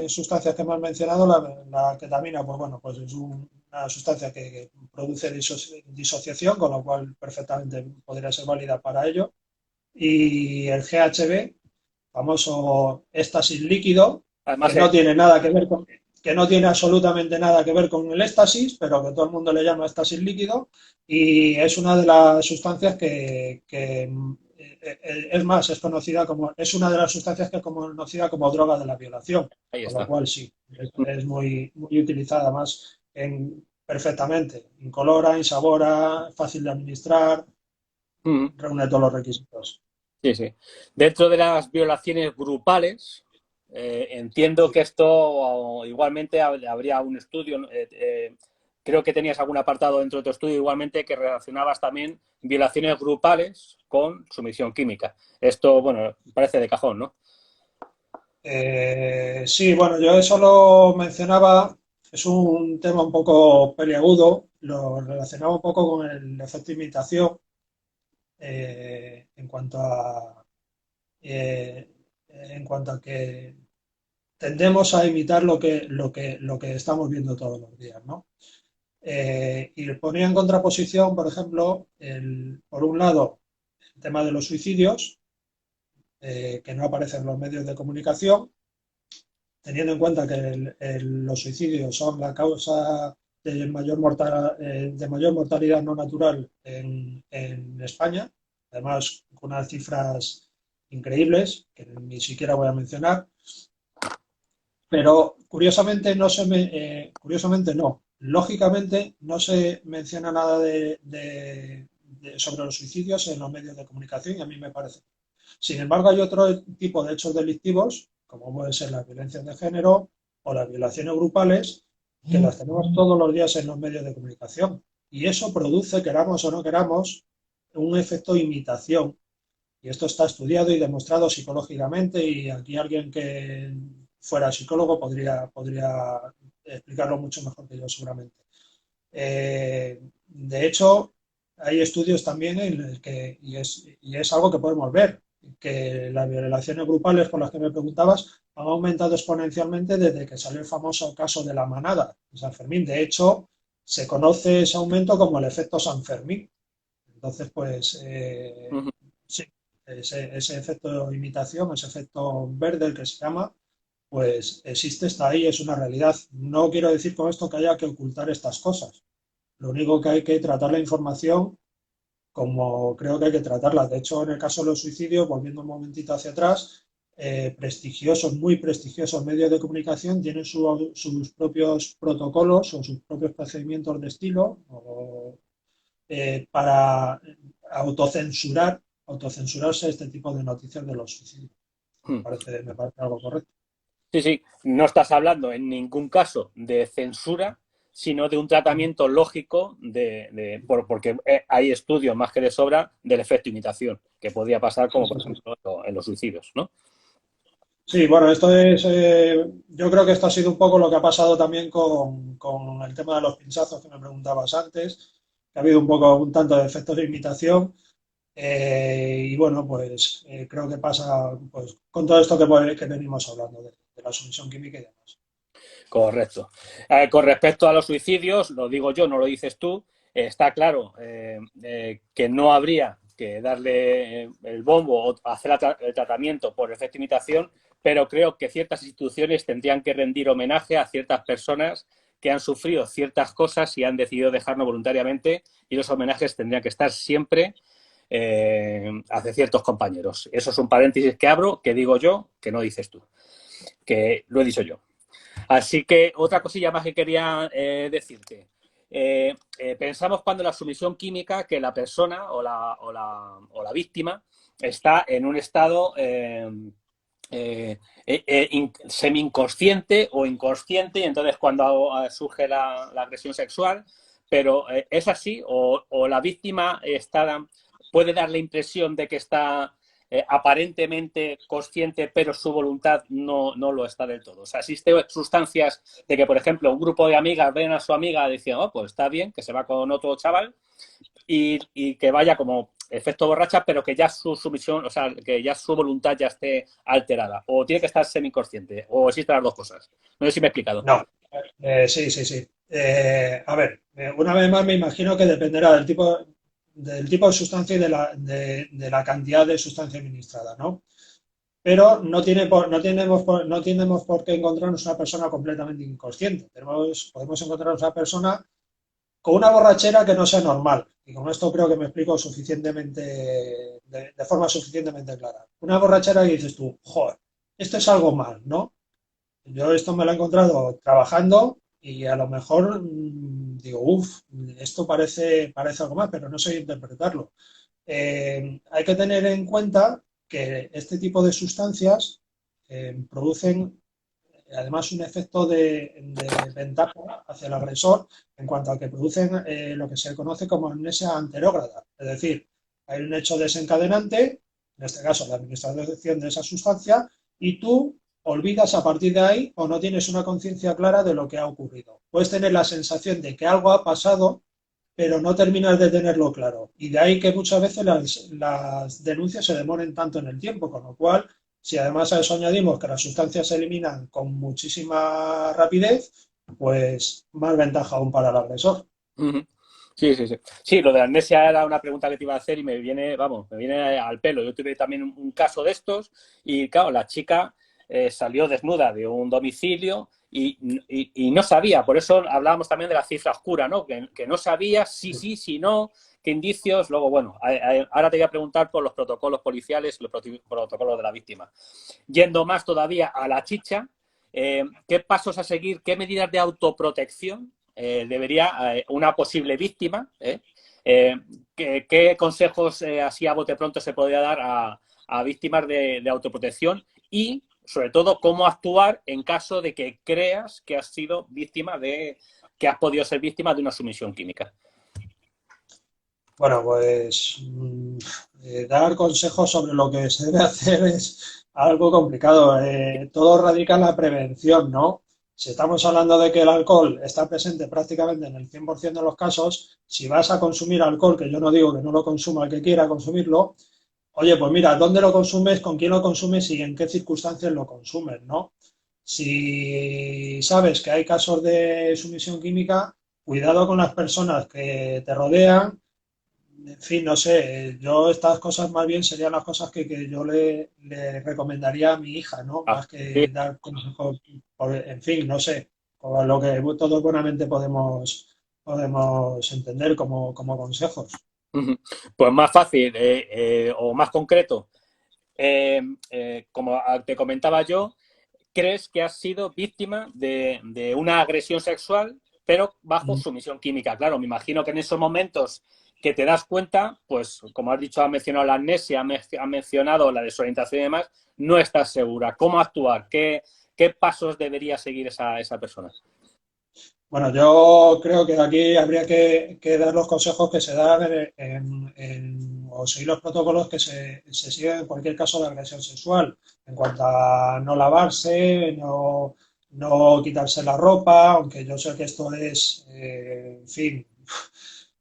sustancias que me has mencionado, la ketamina, pues bueno, pues es una sustancia que produce disociación, con lo cual perfectamente podría ser válida para ello. Y el GHB, famoso éxtasis líquido, que Además, no tiene nada que ver que no tiene absolutamente nada que ver con el éxtasis, pero que todo el mundo le llama éxtasis líquido, y es una de las sustancias es más, es una de las sustancias que es conocida como droga de la violación, ahí con lo está. cual sí, es muy utilizada más perfectamente, incolora, insabora, fácil de administrar, Mm, reúne todos los requisitos. sí, sí. Dentro de las violaciones grupales, entiendo que esto igualmente habría un estudio. Creo que tenías algún apartado dentro de tu estudio igualmente que relacionabas también violaciones grupales con sumisión química. Esto, bueno, parece de cajón, ¿no? Sí, bueno, yo eso lo mencionaba, es un tema un poco peliagudo, lo relacionaba un poco con el efecto imitación en eh, en cuanto a que tendemos a imitar lo que estamos viendo todos los días, ¿no? Y le ponía en contraposición, por ejemplo, por un lado, el tema de los suicidios, que no aparecen en los medios de comunicación, teniendo en cuenta que los suicidios son la causa de mayor mortalidad no natural en España, además con unas cifras increíbles que ni siquiera voy a mencionar, pero curiosamente no, lógicamente no se menciona nada sobre los suicidios en los medios de comunicación y a mí me parece. Sin embargo, hay otro tipo de hechos delictivos, como pueden ser las violencias de género o las violaciones grupales, que las tenemos todos los días en los medios de comunicación. Y eso produce, queramos o no queramos, un efecto imitación. Y esto está estudiado y demostrado psicológicamente y aquí alguien que fuera psicólogo podría explicarlo mucho mejor que yo seguramente. De hecho, hay estudios también en el que, y es algo que podemos ver, que las violaciones grupales por las que me preguntabas han aumentado exponencialmente desde que salió el famoso caso de la manada de San Fermín. De hecho, se conoce ese aumento como el efecto San Fermín. Entonces, pues, Ujú. sí, ese efecto de imitación, ese efecto verde, el que se llama, pues existe, está ahí, es una realidad. No quiero decir con esto que haya que ocultar estas cosas. Lo único que hay que tratar la información como creo que hay que tratarla. De hecho, en el caso de los suicidios, volviendo un momentito hacia atrás, prestigiosos, muy prestigiosos medios de comunicación tienen sus propios protocolos o sus propios procedimientos de estilo para autocensurarse este tipo de noticias de los suicidios. Mm. Me parece algo correcto. Sí, sí, no estás hablando en ningún caso de censura, sino de un tratamiento lógico porque hay estudios más que de sobra del efecto imitación, que podría pasar Sí, como sí, por sí. ejemplo en los suicidios, ¿no? Sí, bueno, yo creo que esto ha sido un poco lo que ha pasado también con el tema de los pinchazos que me preguntabas antes, que ha habido un poco, un tanto de efectos de imitación, y bueno, pues creo que pasa pues, con todo esto que venimos hablando de la sumisión química y demás. Correcto. Con respecto a los suicidios, lo digo yo, no lo dices tú, está claro que no habría que darle el bombo o hacer el tratamiento por efecto imitación, pero creo que ciertas instituciones tendrían que rendir homenaje a ciertas personas que han sufrido ciertas cosas y han decidido dejarlo voluntariamente, y los homenajes tendrían que estar siempre hacia ciertos compañeros. Eso es un paréntesis que abro, que digo yo, que no dices tú, que lo he dicho yo. Así que otra cosilla más que quería decirte. Pensamos cuando la sumisión química que la persona o la víctima está en un estado semi-inconsciente o inconsciente, y entonces cuando surge la agresión sexual, pero ¿es así? O la víctima puede dar la impresión de que está aparentemente consciente, pero su voluntad no lo está del todo? O sea, existen sustancias de que, por ejemplo, un grupo de amigas ven a su amiga y dicen, oh, pues está bien, que se va con otro chaval, y que vaya como efecto borracha, pero que ya su sumisión, o sea, que ya su voluntad ya esté alterada, o tiene que estar semiconsciente, o existen las dos cosas. No sé si me he explicado. No, sí, sí, sí. A ver, una vez más me imagino que dependerá del tipo de sustancia y de la cantidad de sustancia administrada, ¿no? Pero no tenemos por qué encontrarnos una persona completamente inconsciente. Podemos encontrarnos una persona con una borrachera que no sea normal. Y con esto creo que me explico de forma suficientemente clara. Una borrachera que dices tú, joder, esto es algo mal, ¿no? Yo esto me lo he encontrado trabajando y a lo mejor digo, uff, esto parece algo más, pero no sé interpretarlo. Hay que tener en cuenta que este tipo de sustancias producen además un efecto de ventaja hacia el agresor en cuanto a que producen lo que se conoce como amnesia anterógrada. Es decir, hay un hecho desencadenante, en este caso la administración de esa sustancia, y tú olvidas a partir de ahí o no tienes una conciencia clara de lo que ha ocurrido. Puedes tener la sensación de que algo ha pasado, pero no terminas de tenerlo claro. Y de ahí que muchas veces las denuncias se demoren tanto en el tiempo, con lo cual, si además a eso añadimos que las sustancias se eliminan con muchísima rapidez, pues más ventaja aún para el agresor. Uh -huh. Sí, sí, sí. Sí, lo de la amnesia era una pregunta que te iba a hacer y me viene, vamos, me viene al pelo. Yo tuve también un caso de estos y, claro, la chica salió desnuda de un domicilio y no sabía. Por eso hablábamos también de la cifra oscura, ¿no? Que no sabía si sí, si no, qué indicios. Luego, bueno, ahora te voy a preguntar por los protocolos policiales y los protocolos de la víctima. Yendo más todavía a la chicha, ¿qué pasos a seguir, qué medidas de autoprotección debería una posible víctima? ¿Qué consejos así a bote pronto se podría dar a víctimas de autoprotección? Y, sobre todo, cómo actuar en caso de que creas que has sido víctima que has podido ser víctima de una sumisión química. Bueno, pues dar consejos sobre lo que se debe hacer es algo complicado. Todo radica en la prevención, ¿no? Si estamos hablando de que el alcohol está presente prácticamente en el 100% de los casos, si vas a consumir alcohol, que yo no digo que no lo consuma el que quiera consumirlo, oye, pues mira, ¿dónde lo consumes, con quién lo consumes y en qué circunstancias lo consumes, ¿no? Si sabes que hay casos de sumisión química, cuidado con las personas que te rodean. En fin, no sé, yo estas cosas más bien serían las cosas que yo le recomendaría a mi hija, ¿no? Ah, Más sí. que dar consejos, en fin, no sé, con lo que todos buenamente podemos entender como consejos. Ujú. Pues más fácil o más concreto. Como te comentaba yo, crees que has sido víctima de una agresión sexual, pero bajo sumisión química. Claro, me imagino que en esos momentos que te das cuenta, pues como has dicho, has mencionado la amnesia, has mencionado la desorientación y demás, no estás segura. ¿Cómo actuar? ¿Qué pasos debería seguir esa persona? Bueno, yo creo que aquí habría que dar los consejos que se dan o seguir los protocolos que se siguen en cualquier caso de agresión sexual, en cuanto a no lavarse, no quitarse la ropa, aunque yo sé que esto es, en fin,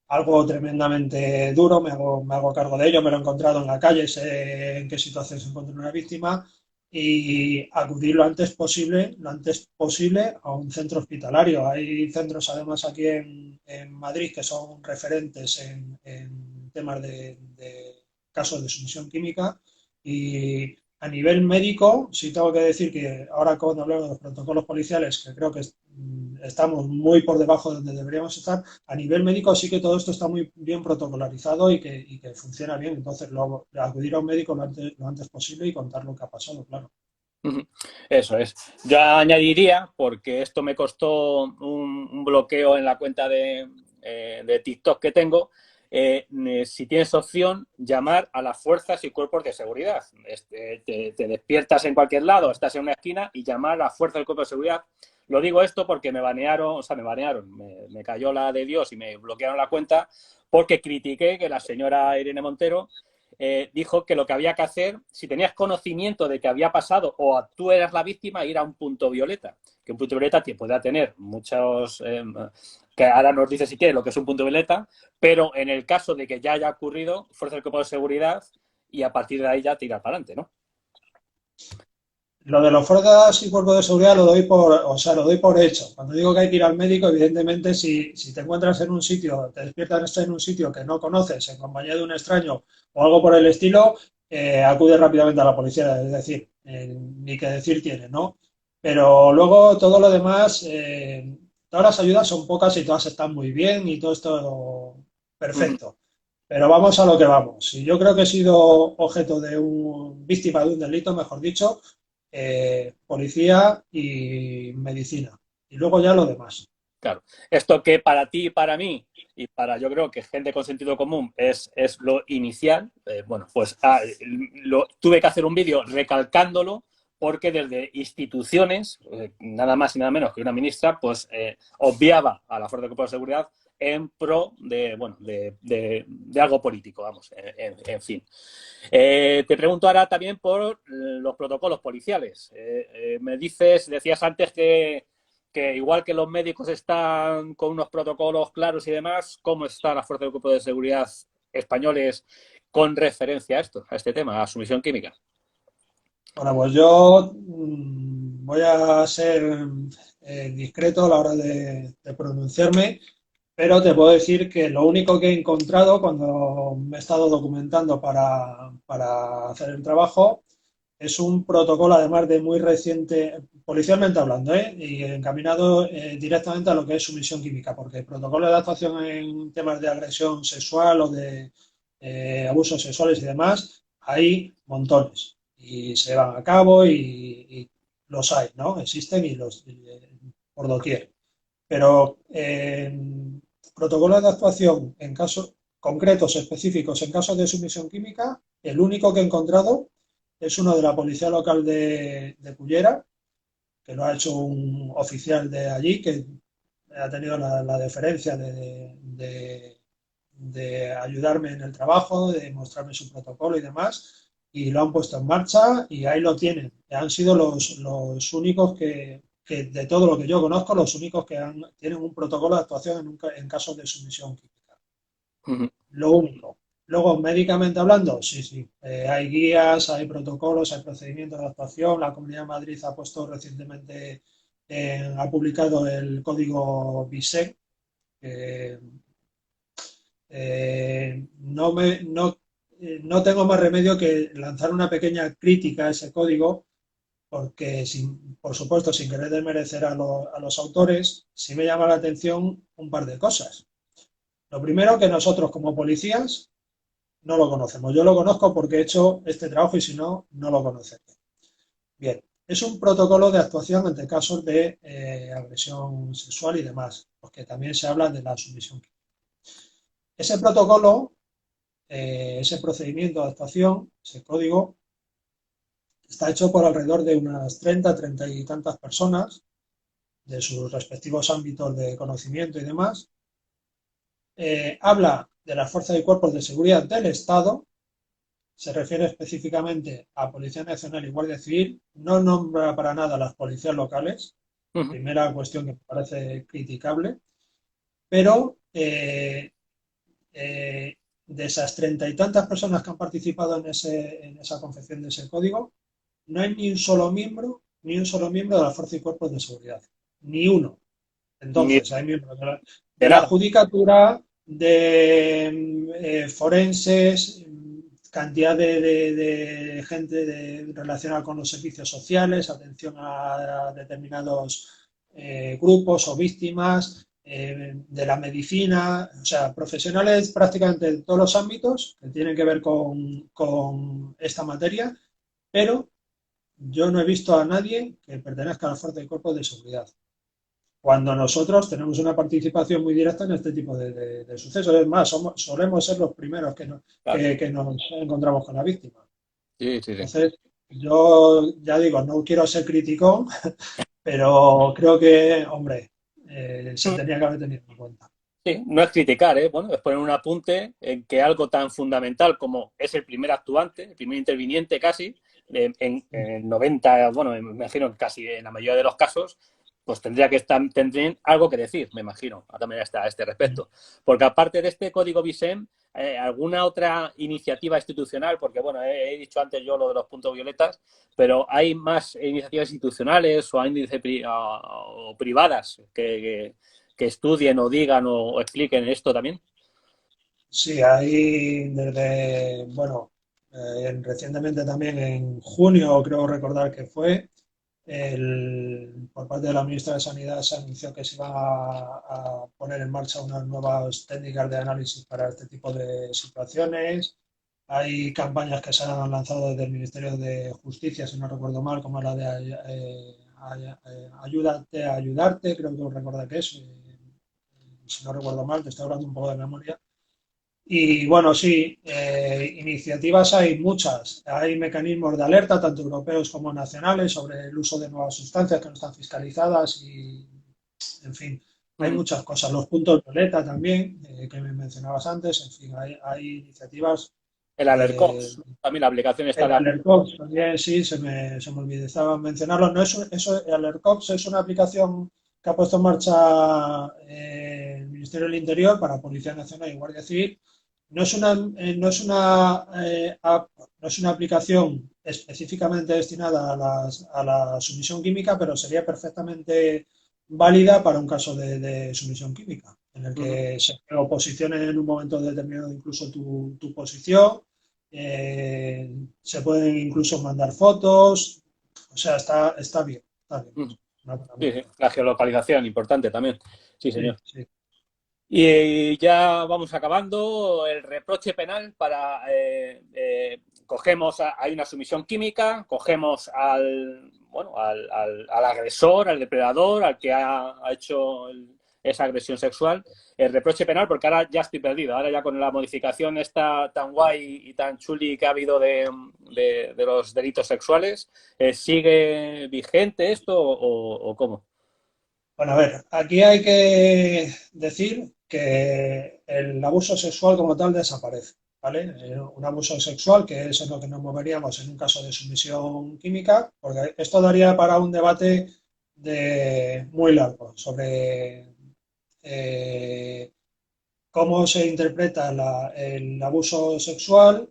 algo tremendamente duro, me hago cargo de ello, me lo he encontrado en la calle, sé en qué situación se encuentra una víctima y acudir lo antes posible a un centro hospitalario. Hay centros además aquí en Madrid que son referentes en temas de casos de sumisión química y a nivel médico, sí tengo que decir que ahora cuando hablamos de los protocolos policiales, que creo que estamos muy por debajo de donde deberíamos estar, a nivel médico sí que todo esto está muy bien protocolarizado y que funciona bien. Entonces, acudir a un médico lo antes posible y contar lo que ha pasado, claro. Eso es. Yo añadiría, porque esto me costó un bloqueo en la cuenta de TikTok que tengo, si tienes opción, llamar a las fuerzas y cuerpos de seguridad. Te despiertas en cualquier lado, estás en una esquina y llamar a las fuerzas y cuerpos de seguridad. Lo digo esto porque me banearon, o sea, me cayó la de Dios y me bloquearon la cuenta porque critiqué que la señora Irene Montero dijo que lo que había que hacer, si tenías conocimiento de que había pasado o tú eras la víctima, ir a un punto violeta. Que un punto violeta pueda tener muchos, que ahora nos dice si quiere lo que es un punto violeta, pero en el caso de que ya haya ocurrido, fuerza del cuerpo de seguridad y a partir de ahí ya tirar para adelante, ¿no? Lo de los fuerzas y cuerpos de seguridad lo doy por hecho. Cuando digo que hay que ir al médico, evidentemente, si te encuentras en un sitio, te despiertas en un sitio que no conoces, en compañía de un extraño o algo por el estilo, acude rápidamente a la policía. Es decir, ni que decir tiene, ¿no? Pero luego todo lo demás, todas las ayudas son pocas y todas están muy bien y todo esto Uh -huh. perfecto. Pero vamos a lo que vamos. Si yo creo que he sido objeto de víctima de un delito, mejor dicho, policía y medicina. Y luego ya lo demás. Claro. Esto que para ti y para mí, y para yo creo que gente con sentido común, es lo inicial, bueno, pues tuve que hacer un vídeo recalcándolo porque desde instituciones, nada más y nada menos que una ministra, pues obviaba a la Fuerza de Cuerpo de Seguridad en pro de, bueno, de algo político, vamos, en fin. Te pregunto ahora también por los protocolos policiales. Decías antes que igual que los médicos están con unos protocolos claros y demás, ¿cómo está la Fuerza del Cuerpo de Seguridad españoles con referencia a esto, a este tema, a sumisión química? Bueno, pues yo voy a ser discreto a la hora de pronunciarme, pero te puedo decir que lo único que he encontrado cuando me he estado documentando para hacer el trabajo es un protocolo, además de muy reciente, policialmente hablando, y encaminado directamente a lo que es sumisión química, porque el protocolo de actuación en temas de agresión sexual o de abusos sexuales y demás, hay montones y se van a cabo y los hay, ¿no? Existen por doquier. Pero protocolos de actuación en casos concretos, específicos, en casos de sumisión química, el único que he encontrado es uno de la policía local de Cullera, que lo ha hecho un oficial de allí, que ha tenido la deferencia de ayudarme en el trabajo, de mostrarme su protocolo y demás, y lo han puesto en marcha y ahí lo tienen. Han sido los únicos que de todo lo que yo conozco, los únicos que tienen un protocolo de actuación en casos de sumisión química. Ujú. Lo único. Luego, médicamente hablando, sí, sí. Hay guías, hay protocolos, hay procedimientos de actuación. La Comunidad de Madrid ha puesto recientemente, ha publicado el código BISEC. que, no tengo más remedio que lanzar una pequeña crítica a ese código, porque, por supuesto, sin querer desmerecer a los autores, sí me llama la atención un par de cosas. Lo primero, que nosotros como policías no lo conocemos. Yo lo conozco porque he hecho este trabajo y si no, no lo conocería. Bien, es un protocolo de actuación ante casos de agresión sexual y demás, porque también se habla de la sumisión. Ese protocolo, ese procedimiento de actuación, ese código, está hecho por alrededor de unas 30 y tantas personas de sus respectivos ámbitos de conocimiento y demás. Habla de las fuerzas y cuerpos de seguridad del Estado, se refiere específicamente a Policía Nacional y Guardia Civil, no nombra para nada a las policías locales, Ujú. primera cuestión que me parece criticable, pero de esas 30 y tantas personas que han participado en esa confección de ese código, no hay ni un solo miembro de la Fuerza y Cuerpos de Seguridad, ni uno. Ni Entonces, hay miembros de de la nada. Judicatura, de forenses, cantidad de gente relacionada con los servicios sociales, atención a determinados grupos o víctimas, de la medicina, o sea, profesionales prácticamente de todos los ámbitos que tienen que ver con esta materia, pero yo no he visto a nadie que pertenezca a la fuerza y cuerpos de seguridad, cuando nosotros tenemos una participación muy directa en este tipo de sucesos. Es más, solemos ser los primeros Claro. que nos encontramos con la víctima. Sí, sí, sí. Entonces, yo ya digo, no quiero ser criticón, pero creo que, hombre, se tenía que haber tenido en cuenta. Sí, no es criticar, ¿eh? Bueno, es poner un apunte en que algo tan fundamental como es el primer actuante, el primer interviniente casi, en 90, bueno, me imagino que casi en la mayoría de los casos, pues tendría que estar, tendrían algo que decir, me imagino, también a este respecto. Porque aparte de este código BISEM, ¿alguna otra iniciativa institucional? Porque, bueno, he dicho antes yo lo de los puntos violetas, pero ¿hay más iniciativas institucionales o índices o privadas que estudien o digan o expliquen esto también? Sí, hay desde, bueno, recientemente también en junio, creo recordar que fue, por parte de la ministra de Sanidad se anunció que se iban a poner en marcha unas nuevas técnicas de análisis para este tipo de situaciones. Hay campañas que se han lanzado desde el Ministerio de Justicia, si no recuerdo mal, como la de Ayúdate a ayudarte, creo que recordar que es, si no recuerdo mal, te estoy hablando un poco de memoria. Y bueno, sí, iniciativas hay muchas. Hay mecanismos de alerta, tanto europeos como nacionales, sobre el uso de nuevas sustancias que no están fiscalizadas y, en fin, hay Mm. muchas cosas. Los puntos violeta también, que me mencionabas antes, en fin, hay iniciativas. El eh, AlertCops, también la aplicación está el la... AlertCops también, sí, se me olvidaba mencionarlo. No es el AlertCops es una aplicación que ha puesto en marcha el Ministerio del Interior para Policía Nacional y Guardia Civil. No es una aplicación específicamente destinada a la sumisión química, pero sería perfectamente válida para un caso de sumisión química, en el Ujú. que se posicione en un momento determinado incluso tu posición, se pueden incluso mandar fotos, o sea, está bien, está bien. Ujú. Una buena Sí, sí. medida. La geolocalización, importante también. Sí, Sí, señor. sí. Y ya vamos acabando el reproche penal para cogemos hay una sumisión química, cogemos al bueno al agresor, al depredador, al que ha hecho esa agresión sexual, el reproche penal, porque ahora ya estoy perdido, ahora ya con la modificación esta tan guay y tan chuli que ha habido de los delitos sexuales, ¿sigue vigente esto o cómo? Bueno, a ver, aquí hay que decir que el abuso sexual como tal desaparece, ¿vale? Un abuso sexual, que es en lo que nos moveríamos en un caso de sumisión química, porque esto daría para un debate muy largo sobre cómo se interpreta el abuso sexual,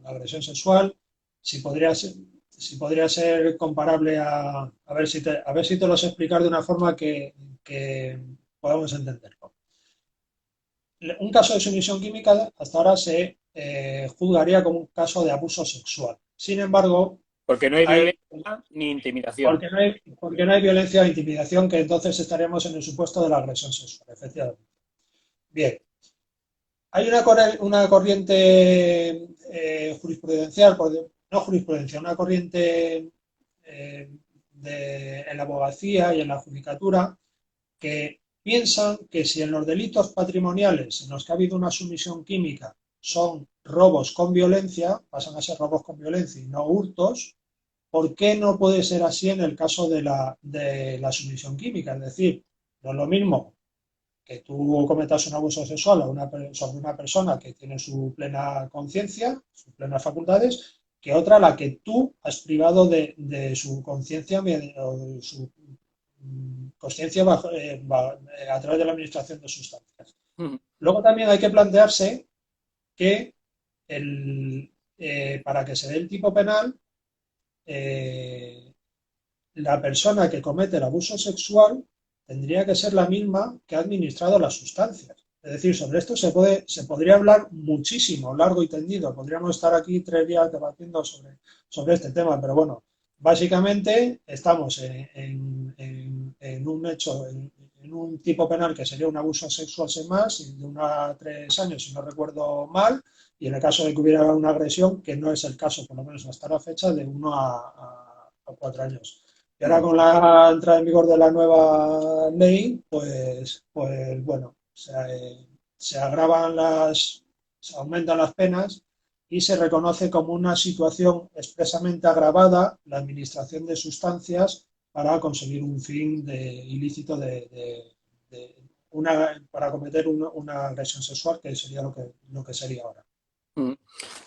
la agresión sexual, si podría ser comparable a ver si te lo sé explicar de una forma que podamos entenderlo. Un caso de sumisión química hasta ahora se juzgaría como un caso de abuso sexual. Sin embargo, Porque no hay hay, violencia ni intimidación. porque no hay violencia o intimidación, que entonces estaríamos en el supuesto de la agresión sexual, efectivamente. Bien, hay una corriente jurisprudencial, no jurisprudencia, una corriente en la abogacía y en la judicatura que piensan que si en los delitos patrimoniales en los que ha habido una sumisión química son robos con violencia, pasan a ser robos con violencia y no hurtos, ¿por qué no puede ser así en el caso de la sumisión química? Es decir, no es lo mismo que tú cometas un abuso sexual sobre una persona que tiene su plena conciencia, sus plenas facultades, que otra a la que tú has privado de su conciencia o de su conciencia a través de la administración de sustancias. Mm. Luego también hay que plantearse que para que se dé el tipo penal, eh, la persona que comete el abuso sexual tendría que ser la misma que ha administrado las sustancias. Es decir, sobre esto se podría hablar muchísimo, largo y tendido. Podríamos estar aquí 3 días debatiendo sobre este tema, pero bueno, básicamente estamos en un hecho, en un tipo penal que sería un abuso sexual sin más, de 1 a 3 años, si no recuerdo mal, y en el caso de que hubiera una agresión, que no es el caso, por lo menos hasta la fecha, de 1 a 4 años. Y ahora Mm. con la entrada en vigor de la nueva ley, pues bueno, se agravan se aumentan las penas y se reconoce como una situación expresamente agravada la administración de sustancias para conseguir un fin ilícito para cometer una agresión sexual, que sería lo que sería ahora. Mm.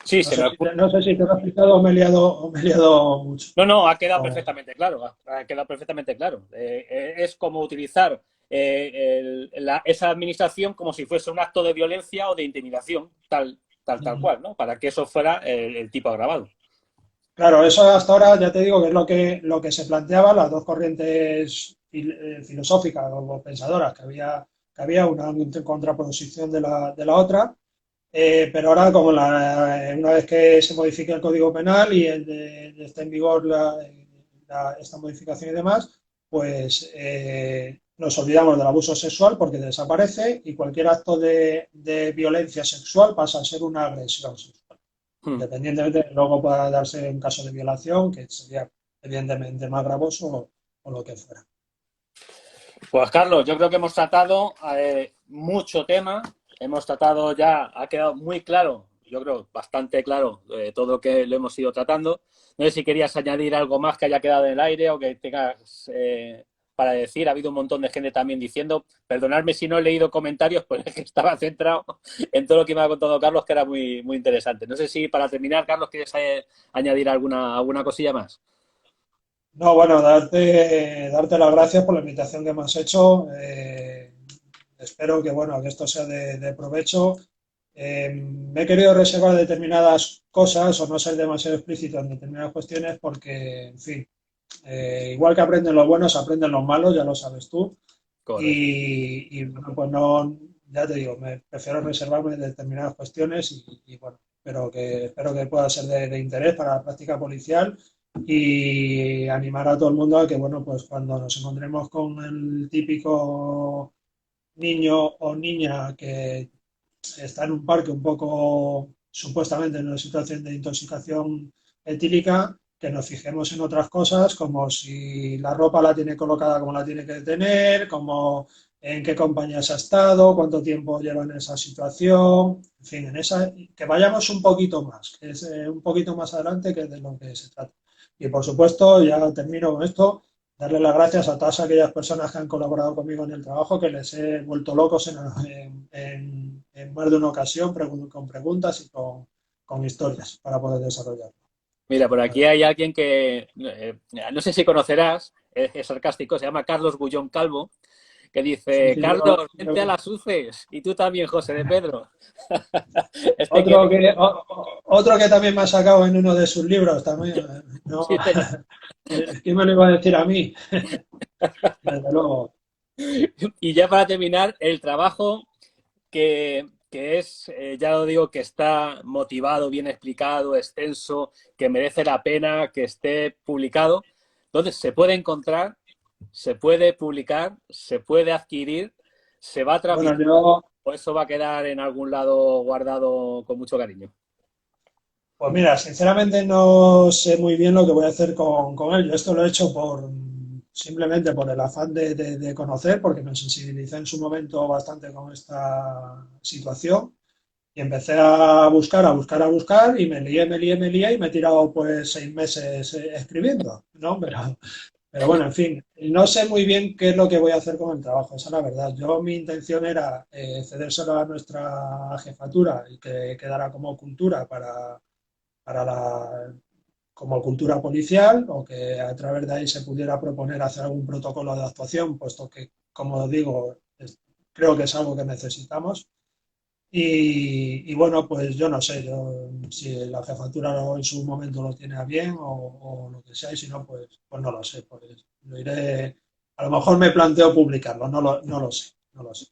Sí, No se sé me si ocurre. no sé si te lo he explicado o me he liado mucho. No, no, ha quedado O- perfectamente claro. Ha quedado perfectamente claro. Es como utilizar esa administración como si fuese un acto de violencia o de intimidación, tal cual, ¿no? Para que eso fuera el tipo agravado. Claro, eso hasta ahora ya te digo que es lo que se planteaba, las dos corrientes filosóficas o pensadoras que había una en contraposición de la otra, pero ahora como una vez que se modifique el Código Penal y esté en vigor esta modificación y demás, pues nos olvidamos del abuso sexual porque desaparece y cualquier acto de violencia sexual pasa a ser una agresión sexual. Mm. Independientemente de que luego pueda darse un caso de violación, que sería evidentemente más gravoso o lo que fuera. Pues Carlos, yo creo que hemos tratado mucho tema, hemos tratado ya, ha quedado muy claro, yo creo bastante claro todo lo que lo hemos ido tratando. No sé si querías añadir algo más que haya quedado en el aire o que tengas para decir. Ha habido un montón de gente también diciendo, perdonadme si no he leído comentarios, pues es que estaba centrado en todo lo que me ha contado Carlos, que era muy, muy interesante. No sé si para terminar, Carlos, quieres añadir alguna cosilla más. No, bueno, darte las gracias por la invitación que me has hecho. Espero que, bueno, que esto sea de provecho. Me he querido reservar determinadas cosas o no ser demasiado explícito en determinadas cuestiones porque, en fin, igual que aprenden los buenos, aprenden los malos, ya lo sabes tú. Correcto. Bueno, pues no, ya te digo, me prefiero reservarme determinadas cuestiones bueno, espero que pueda ser de interés para la práctica policial y animar a todo el mundo a que, bueno, pues cuando nos encontremos con el típico niño o niña que está en un parque un poco supuestamente en una situación de intoxicación etílica, que nos fijemos en otras cosas, como si la ropa la tiene colocada como la tiene que tener, como en qué compañías ha estado, cuánto tiempo lleva en esa situación, en fin, que vayamos un poquito más, que es un poquito más adelante que de lo que se trata. Y por supuesto, ya termino con esto, darle las gracias a todas aquellas personas que han colaborado conmigo en el trabajo, que les he vuelto locos en más de una ocasión con preguntas y con historias para poder desarrollarlo. Mira, por aquí Vale. hay alguien que no sé si conocerás. es sarcástico, se llama Carlos Gullón Calvo, que Sí, dice, sí, Carlos, vente a las UCES, y tú también, José de Pedro. Este quiere... otro que también me ha sacado en uno de sus libros también. No, Sí, señor. ¿quién me lo iba a decir a mí? Desde luego. Y ya para terminar, el trabajo que es, ya lo digo, que está motivado, bien explicado, extenso, que merece la pena que esté publicado. Entonces, se puede encontrar, se puede publicar, se puede adquirir, se va a Bueno, transmitir o eso va a quedar en algún lado guardado con mucho cariño. pues mira, sinceramente no sé muy bien lo que voy a hacer con él. Yo esto lo he hecho simplemente por el afán de conocer, porque me sensibilicé en su momento bastante con esta situación. Y empecé a buscar y me lié y me he tirado pues 6 meses escribiendo, ¿no? Pero bueno, en fin, no sé muy bien qué es lo que voy a hacer con el trabajo, esa es la verdad. Mi intención era cedérselo a nuestra jefatura y que quedara como cultura para como cultura policial o que a través de ahí se pudiera proponer hacer algún protocolo de actuación, puesto que, como digo, creo que es algo que necesitamos. Y bueno, pues yo no sé, si la jefatura en su momento lo tiene a bien o lo que sea, y si no, pues no lo sé, pues lo iré, a lo mejor me planteo publicarlo, no lo sé, no lo sé.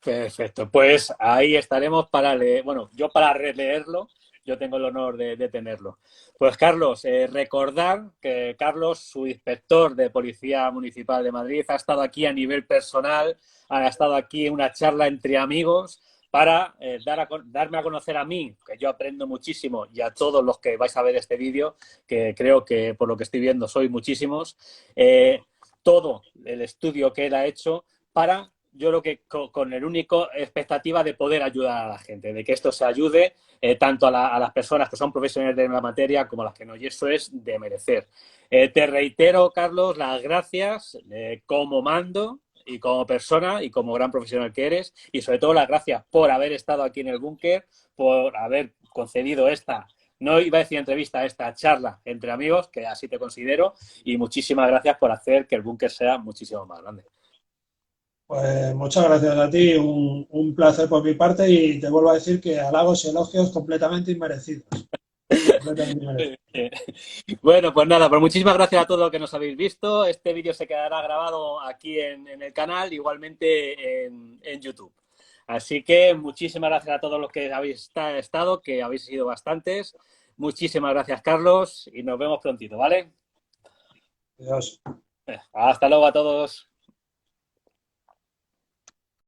Perfecto, pues ahí estaremos para leer, bueno, yo para releerlo, yo tengo el honor de tenerlo. Pues Carlos, recordar que Carlos, su inspector de Policía Municipal de Madrid, ha estado aquí a nivel personal, ha estado aquí en una charla entre amigos para darme a conocer a mí, que yo aprendo muchísimo, y a todos los que vais a ver este vídeo, que creo que por lo que estoy viendo sois muchísimos, todo el estudio que él ha hecho para yo creo que con el único expectativa de poder ayudar a la gente, de que esto se ayude tanto a las personas que son profesionales de la materia como a las que no, y eso es de merecer. Te reitero, Carlos, las gracias como mando y como persona y como gran profesional que eres, y sobre todo las gracias por haber estado aquí en el búnker, por haber concedido esta, no iba a decir entrevista, esta charla entre amigos, que así te considero, y muchísimas gracias por hacer que el búnker sea muchísimo más grande. Pues muchas gracias a ti, un placer por mi parte y te vuelvo a decir que halagos y elogios completamente inmerecidos, completamente inmerecidos. Bueno, pues nada, pues muchísimas gracias a todos los que nos habéis visto. Este vídeo se quedará grabado aquí en el canal, igualmente en YouTube. Así que muchísimas gracias a todos los que habéis estado, que habéis sido bastantes. Muchísimas gracias, Carlos, y nos vemos prontito, ¿vale? Adiós. Hasta luego a todos.